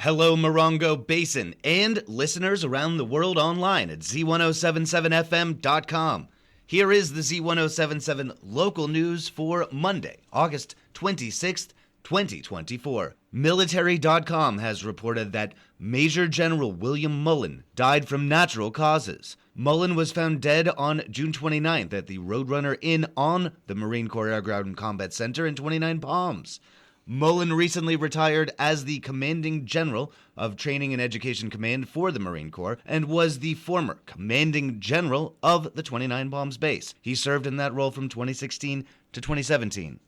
Hello, Morongo Basin, and listeners around the world online at Z107.7 FM.com. Here is the Z107.7 Local News for Monday, August 26th, 2024. Military.com has reported that Major General William Mullen died from natural causes. Mullen was found dead on June 29th at the Roadrunner Inn on the Marine Corps Air Ground Combat Center in 29 Palms. Mullen recently retired as the Commanding General of Training and Education Command for the Marine Corps and was the former Commanding General of the 29 Palms Base. He served in that role from 2016 to 2017.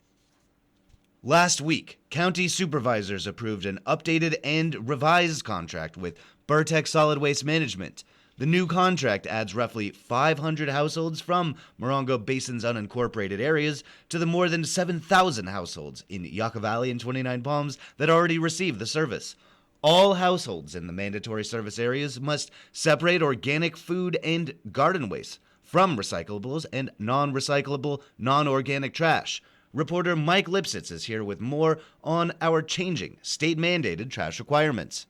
Last week, county supervisors approved an updated and revised contract with Burtec Solid Waste Management. The new contract adds roughly 500 households from Morongo Basin's unincorporated areas to the more than 7,000 households in Yucca Valley and 29 Palms that already receive the service. All households in the mandatory service areas must separate organic food and garden waste from recyclables and non-recyclable, non-organic trash. Reporter Mike Lipsitz is here with more on our changing state-mandated trash requirements.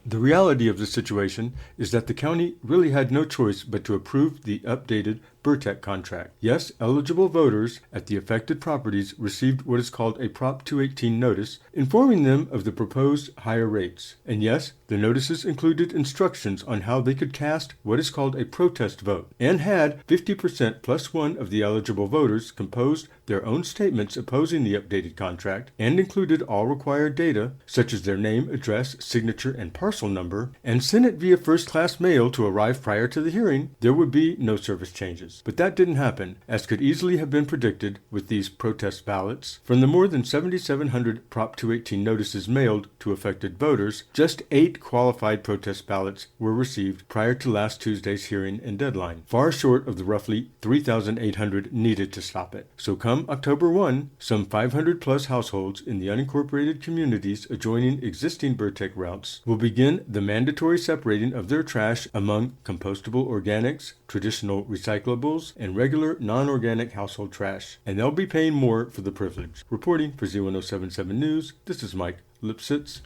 The reality of the situation is that the county really had no choice but to approve the updated Burtec contract. Yes, eligible voters at the affected properties received what is called a Prop 218 notice, informing them of the proposed higher rates. And yes, the notices included instructions on how they could cast what is called a protest vote, and had 50% plus one of the eligible voters composed their own statements opposing the updated contract, and included all required data, such as their name, address, signature, and parcel number, and sent it via first-class mail to arrive prior to the hearing, there would be no service changes. But that didn't happen, as could easily have been predicted with these protest ballots. From the more than 7,700 Prop 218 notices mailed to affected voters, just 8 qualified protest ballots were received prior to last Tuesday's hearing and deadline, far short of the roughly 3,800 needed to stop it. So come October 1, some 500-plus households in the unincorporated communities adjoining existing Burtec routes will begin the mandatory separating of their trash among compostable organics, traditional recyclables, and regular non-organic household trash, and they'll be paying more for the privilege. Reporting for Z107.7 News, this is Mike Lipsitz.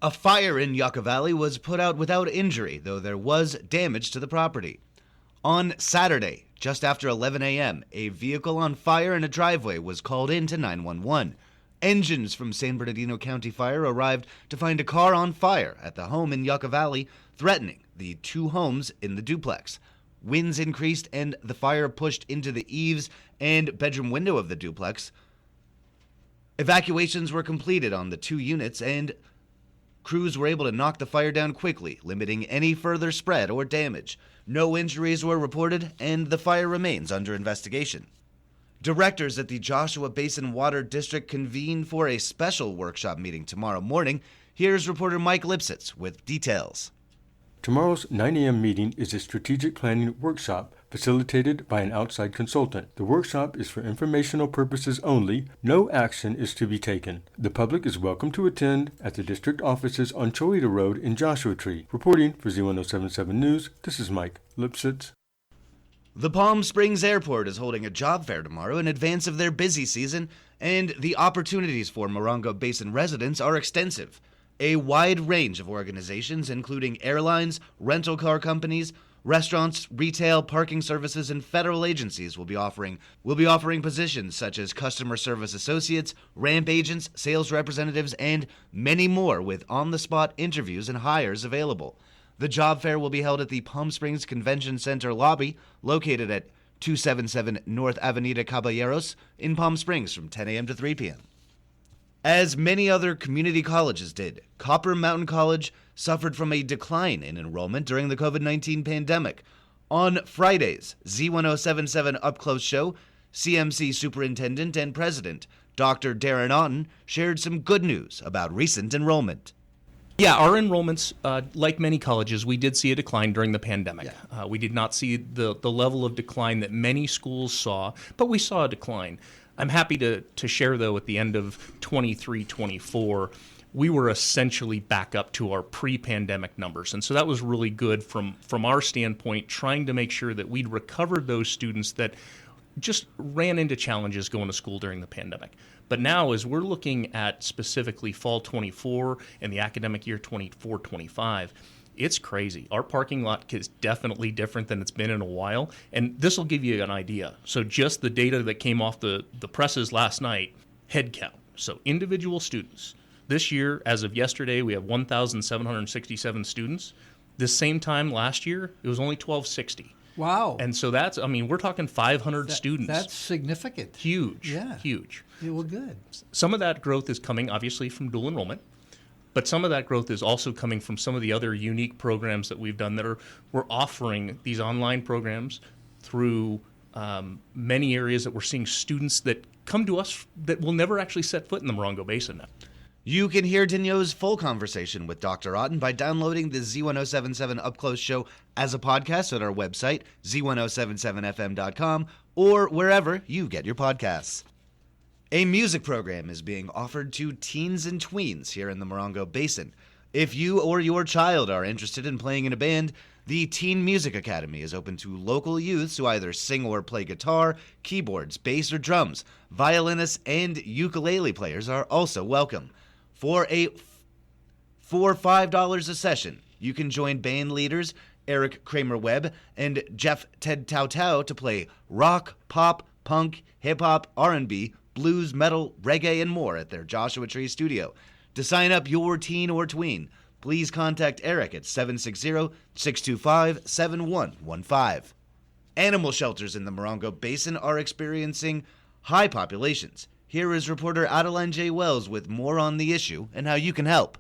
A fire in Yucca Valley was put out without injury, though there was damage to the property. On Saturday, just after 11 a.m., a vehicle on fire in a driveway was called in to 911. Engines from San Bernardino County Fire arrived to find a car on fire at the home in Yucca Valley, threatening the 2 homes in the duplex. Winds increased and the fire pushed into the eaves and bedroom window of the duplex. Evacuations were completed on the 2 units and crews were able to knock the fire down quickly, limiting any further spread or damage. No injuries were reported and the fire remains under investigation. Directors at the Joshua Basin Water District convene for a special workshop meeting tomorrow morning. Here's reporter Mike Lipsitz with details. Tomorrow's 9 a.m. meeting is a strategic planning workshop facilitated by an outside consultant. The workshop is for informational purposes only. No action is to be taken. The public is welcome to attend at the district offices on Choita Road in Joshua Tree. Reporting for Z107.7 News, this is Mike Lipsitz. The Palm Springs Airport is holding a job fair tomorrow in advance of their busy season, and the opportunities for Morongo Basin residents are extensive. A wide range of organizations, including airlines, rental car companies, restaurants, retail, parking services, and federal agencies will be offering positions such as customer service associates, ramp agents, sales representatives, and many more with on-the-spot interviews and hires available. The job fair will be held at the Palm Springs Convention Center lobby, located at 277 North Avenida Caballeros in Palm Springs from 10 a.m. to 3 p.m. As many other community colleges did, Copper Mountain College suffered from a decline in enrollment during the COVID-19 pandemic. On Friday's Z107.7 Up Close show, CMC Superintendent and President Dr. Darren Otten shared some good news about recent enrollment. Yeah, our enrollments, like many colleges, we did see a decline during the pandemic. Yeah. We did not see the level of decline that many schools saw, but we saw a decline. I'm happy to share, though, at the end of 23-24, we were essentially back up to our pre-pandemic numbers. And so that was really good from our standpoint, trying to make sure that we'd recovered those students that just ran into challenges going to school during the pandemic. But now, as we're looking at specifically fall 24 and the academic year 24-25, it's crazy. Our parking lot is definitely different than it's been in a while. And this will give you an idea. So just the data that came off the presses last night, head count. So individual students. This year, as of yesterday, we have 1,767 students. This same time last year, it was only 1,260. Wow. And so that's, I mean, we're talking 500 students. That's significant. Huge. Yeah. Huge. Yeah, well, good. Some of that growth is coming, obviously, from dual enrollment. But some of that growth is also coming from some of the other unique programs that we've done we're offering these online programs through many areas that we're seeing students that come to us that will never actually set foot in the Morongo Basin now. You can hear Daniel's full conversation with Dr. Otten by downloading the Z107.7 Up Close show as a podcast at our website, Z107.7FM.com, or wherever you get your podcasts. A music program is being offered to teens and tweens here in the Morongo Basin. If you or your child are interested in playing in a band, the Teen Music Academy is open to local youths who either sing or play guitar, keyboards, bass, or drums. Violinists and ukulele players are also welcome. For $5 a session, you can join band leaders Eric Kramer-Webb and Jeff Ted Tao Tao to play rock, pop, punk, hip-hop, R&B, blues, metal, reggae, and more at their Joshua Tree studio. To sign up your teen or tween, please contact Eric at 760-625-7115. Animal shelters in the Morongo Basin are experiencing high populations. Here is reporter Adeline J. Wells with more on the issue and how you can help.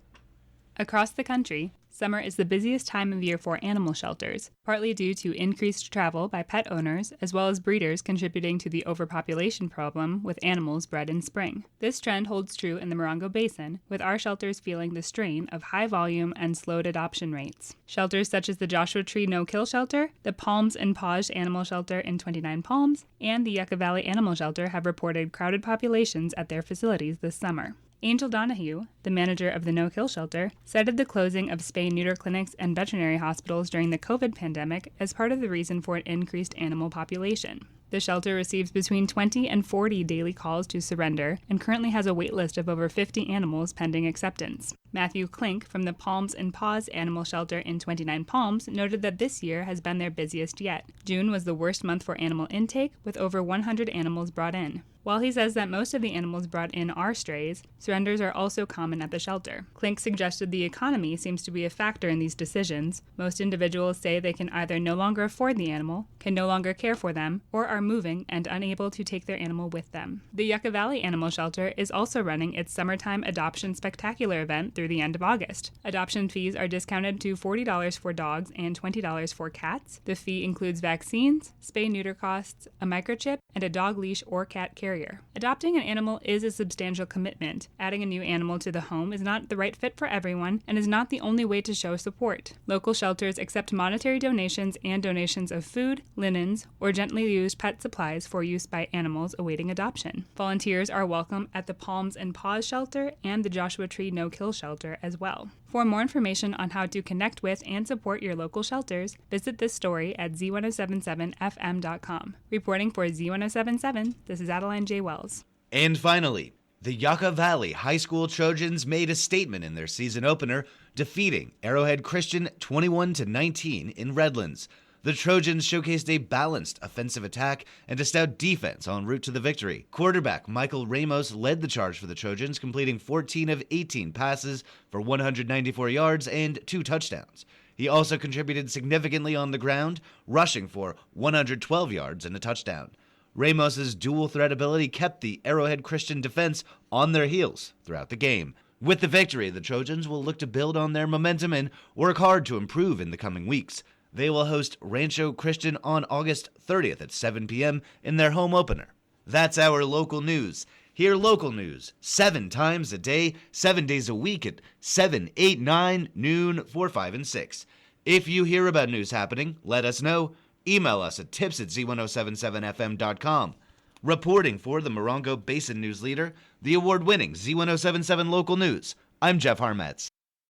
Across the country, summer is the busiest time of year for animal shelters, partly due to increased travel by pet owners as well as breeders contributing to the overpopulation problem with animals bred in spring. This trend holds true in the Morongo Basin, with our shelters feeling the strain of high volume and slowed adoption rates. Shelters such as the Joshua Tree No-Kill Shelter, the Palms and Paws Animal Shelter in 29 Palms, and the Yucca Valley Animal Shelter have reported crowded populations at their facilities this summer. Angel Donahue, the manager of the No-Kill Shelter, cited the closing of spay-neuter clinics and veterinary hospitals during the COVID pandemic as part of the reason for an increased animal population. The shelter receives between 20 and 40 daily calls to surrender and currently has a wait list of over 50 animals pending acceptance. Matthew Klink from the Palms and Paws Animal Shelter in 29 Palms noted that this year has been their busiest yet. June was the worst month for animal intake, with over 100 animals brought in. While he says that most of the animals brought in are strays, surrenders are also common at the shelter. Klink suggested the economy seems to be a factor in these decisions. Most individuals say they can either no longer afford the animal, can no longer care for them, or are moving and unable to take their animal with them. The Yucca Valley Animal Shelter is also running its Summertime Adoption Spectacular event through the end of August. Adoption fees are discounted to $40 for dogs and $20 for cats. The fee includes vaccines, spay-neuter costs, a microchip, and a dog leash or cat carrier. Adopting an animal is a substantial commitment. Adding a new animal to the home is not the right fit for everyone and is not the only way to show support. Local shelters accept monetary donations and donations of food, linens, or gently used pet supplies for use by animals awaiting adoption. Volunteers are welcome at the Palms and Paws Shelter and the Joshua Tree No-Kill Shelter as well. For more information on how to connect with and support your local shelters, visit this story at Z107.7FM.com. Reporting for Z107.7, this is Adeline J. Wells. And finally, the Yucca Valley High School Trojans made a statement in their season opener, defeating Arrowhead Christian 21-19 in Redlands. The Trojans showcased a balanced offensive attack and a stout defense en route to the victory. Quarterback Michael Ramos led the charge for the Trojans, completing 14 of 18 passes for 194 yards and 2 touchdowns. He also contributed significantly on the ground, rushing for 112 yards and a touchdown. Ramos's dual threat ability kept the Arrowhead Christian defense on their heels throughout the game. With the victory, the Trojans will look to build on their momentum and work hard to improve in the coming weeks. They will host Rancho Christian on August 30th at 7 p.m. in their home opener. That's our local news. Hear local news 7 times a day, 7 days a week at 7, 8, 9, noon, 4, 5, and 6. If you hear about news happening, let us know. Email us at tips@z1077fm.com. Reporting for the Morongo Basin News Leader, the award-winning Z107.7 Local News, I'm Jeff Harmetz.